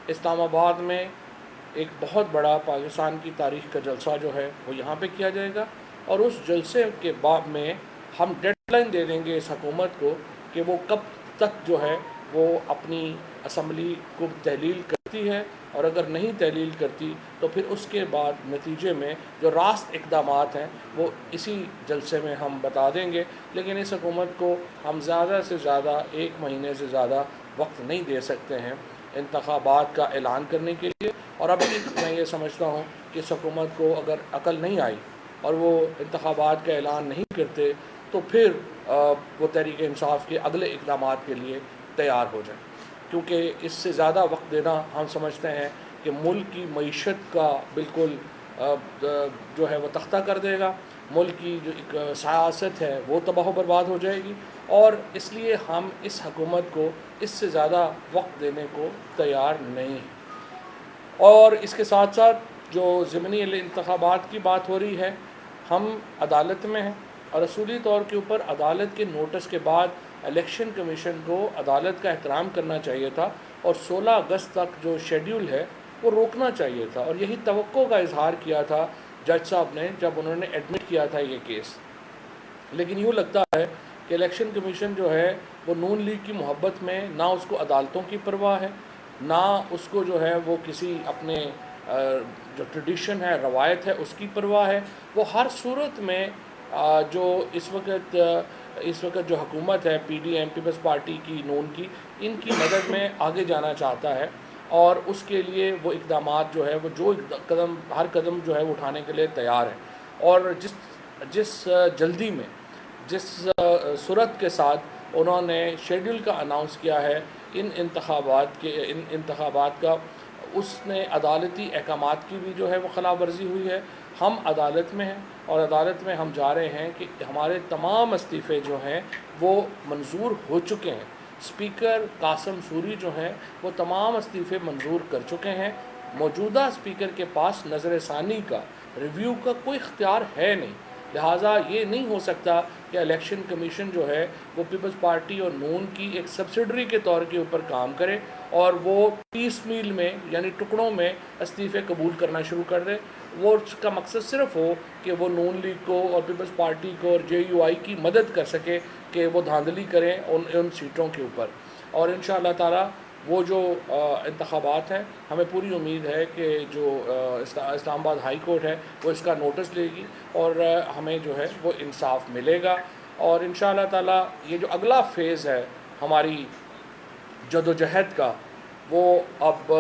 اسلام آباد میں ایک بہت بڑا پاکستان کی تاریخ کا جلسہ جو ہے وہ یہاں پہ کیا جائے گا، اور اس جلسے کے بعد میں ہم ڈیڈ لائن دے دیں گے اس حکومت کو کہ وہ کب تک جو ہے وہ اپنی اسمبلی کو تحلیل کرتی ہے، اور اگر نہیں تحلیل کرتی تو پھر اس کے بعد نتیجے میں جو راست اقدامات ہیں وہ اسی جلسے میں ہم بتا دیں گے۔ لیکن اس حکومت کو ہم زیادہ سے زیادہ 1 مہینے سے زیادہ وقت نہیں دے سکتے ہیں انتخابات کا اعلان کرنے کے لیے، اور ابھی میں یہ سمجھتا ہوں کہ اس حکومت کو اگر عقل نہیں آئی اور وہ انتخابات کا اعلان نہیں کرتے تو پھر وہ تحریک انصاف کے اگلے اقدامات کے لیے تیار ہو جائیں، کیونکہ اس سے زیادہ وقت دینا ہم سمجھتے ہیں کہ ملک کی معیشت کا بالکل جو ہے وہ تختہ کر دے گا، ملک کی جو ایک سیاست ہے وہ تباہ و برباد ہو جائے گی، اور اس لیے ہم اس حکومت کو اس سے زیادہ وقت دینے کو تیار نہیں ہیں۔ اور اس کے ساتھ ساتھ جو ضمنی انتخابات کی بات ہو رہی ہے، ہم عدالت میں ہیں، اور اصولی طور کے اوپر عدالت کے نوٹس کے بعد الیکشن کمیشن کو عدالت کا احترام کرنا چاہیے تھا، اور 16 اگست تک جو شیڈیول ہے وہ روکنا چاہیے تھا، اور یہی توقع کا اظہار کیا تھا جج صاحب نے جب انہوں نے ایڈمٹ کیا تھا یہ کیس۔ لیکن یوں لگتا ہے کہ الیکشن کمیشن جو ہے وہ نون لیگ کی محبت میں نہ اس کو عدالتوں کی پرواہ ہے، نہ اس کو جو ہے وہ کسی اپنے جو ٹریڈیشن ہے، روایت ہے، اس کی پرواہ ہے۔ وہ ہر صورت میں جو اس وقت جو حکومت ہے P D M Peoples Party کی، نون کی، ان کی مدد میں آگے جانا چاہتا ہے، اور اس کے لیے وہ اقدامات جو ہے وہ ہر قدم جو ہے وہ اٹھانے کے لیے تیار ہے، اور جس جلدی میں، جس صورت کے ساتھ انہوں نے شیڈول کا اناؤنس کیا ہے ان انتخابات کا، اس نے عدالتی احکامات کی بھی جو ہے وہ خلاف ورزی ہوئی ہے۔ ہم عدالت میں ہیں، اور عدالت میں ہم جا رہے ہیں کہ ہمارے تمام استعفے جو ہیں وہ منظور ہو چکے ہیں۔ اسپیکر قاسم سوری جو ہیں وہ تمام استعفے منظور کر چکے ہیں۔ موجودہ اسپیکر کے پاس نظر ثانی کا، ریویو کا کوئی اختیار ہے نہیں، لہٰذا یہ نہیں ہو سکتا کہ الیکشن کمیشن جو ہے وہ پیپلز پارٹی اور نون کی ایک سبسڈری کے طور کے اوپر کام کرے، اور وہ پیس میل میں یعنی ٹکڑوں میں استعفے قبول کرنا شروع کر دے۔ وہ اس کا مقصد صرف ہو کہ وہ نون لیگ کو اور پیپلز پارٹی کو اور جے یو آئی کی مدد کر سکے کہ وہ دھاندلی کریں ان سیٹوں کے اوپر، اور انشاءاللہ تعالی وہ جو انتخابات ہیں ہمیں پوری امید ہے کہ جو اسلام آباد ہائی کورٹ ہے وہ اس کا نوٹس لے گی، اور ہمیں جو ہے وہ انصاف ملے گا، اور انشاءاللہ تعالی یہ جو اگلا فیز ہے ہماری جدوجہد کا وہ اب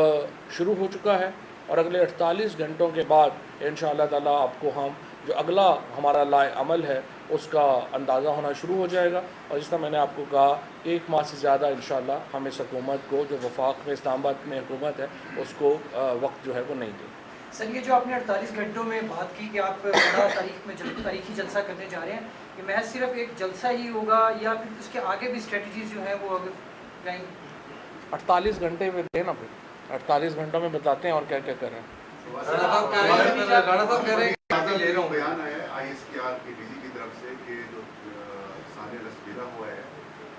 شروع ہو چکا ہے، اور اگلے 48 گھنٹوں کے بعد انشاءاللہ تعالی آپ کو ہم جو اگلا ہمارا لائے عمل ہے اس کا اندازہ ہونا شروع ہو جائے گا، اور جس طرح میں نے آپ کو کہا 1 ماہ سے زیادہ انشاءاللہ ہم اس حکومت کو جو وفاق میں اسلام آباد میں حکومت ہے اس کو وقت جو ہے وہ نہیں دیں۔ سر یہ جو آپ نے 48 گھنٹوں میں بات کی کہ آپ بڑا تاریخی جلسہ کرنے جا رہے ہیں، کہ محض صرف ایک جلسہ ہی ہوگا یا پھر اس کے آگے بھی اسٹریٹجیز جو ہیں وہ اگر 48 گھنٹے میں دیں نا، پھر 48 گھنٹوں میں بتاتے ہیں اور کیا کیا کر رہے ہیں۔ بیان آیا ہے آئی ایس پی آر کے ڈی جی کی طرف سے کہ جو سارے رسبیرہ ہوا ہے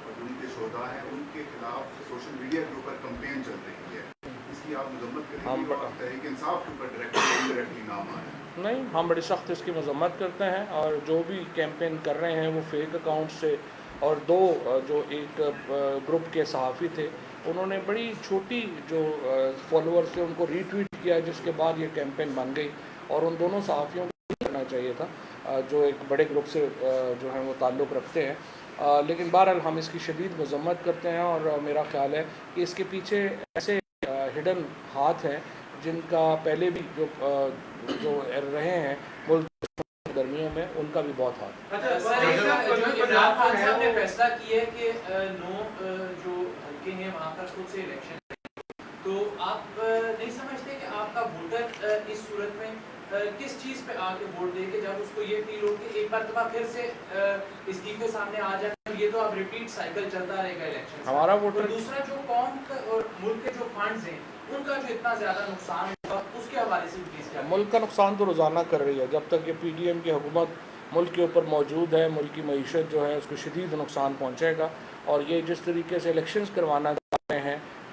اور ان کے شہداء ہیں ان کے خلاف سوشل میڈیا کے اوپر کمپین چل رہی ہے، اس کی آپ مذمت کریں گے؟ اور تحریک انصاف کے اوپر ڈائریکٹلی نام آیا؟ نہیں، ہم بڑی سخت اس کی مذمت کرتے ہیں، اور جو بھی کیمپین کر رہے ہیں وہ فیک اکاؤنٹ سے، اور جو ایک گروپ کے صحافی تھے انہوں نے بڑی چھوٹی جو فالوورز تھے ان کو ری ٹویٹ کیا، جس کے بعد یہ کیمپین بن گئی، اور ان دونوں صحافیوں کو نہیں کرنا چاہیے تھا جو ایک بڑے گروپ سے جو ہیں وہ تعلق رکھتے ہیں، لیکن بہرحال ہم اس کی شدید مذمت کرتے ہیں، اور میرا خیال ہے کہ اس کے پیچھے ایسے ہڈن ہاتھ ہیں جن کا پہلے بھی جو رہے ہیں ملک گرمیوں میں ان کا بھی بہت ہاتھ ہے۔ عمران خان صاحب نے فیصلہ کیا ہے کہ 9 جو حلقے ہیں وہاں پر خود سے الیکشن، تو آپ نہیں سمجھتے کہ آپ کا ووٹر اس صورت میں کس چیز پہ آ کے ووٹ دے کے جب اس کو یہ فیل ہو کہ ایک مرتبہ پھر سے استعفے سامنے آ جائے، یہ تو اب ریپیٹ سائیکل چلتا رہے گا الیکشن ہمارا ووٹر، دوسرا جو قوم اور ملک کے جو فنڈز ہیں ان کا جو اتنا زیادہ نقصان ہوا اس کے حوالے سے پلیز کیا؟ ملک کا نقصان تو روزانہ کر رہی ہے، جب تک یہ پی ڈی ایم کی حکومت ملک کے اوپر موجود ہے ملک کی معیشت جو ہے اس کو شدید نقصان پہنچے گا، اور یہ جس طریقے سے الیکشنز کروانا چاہتے ہیں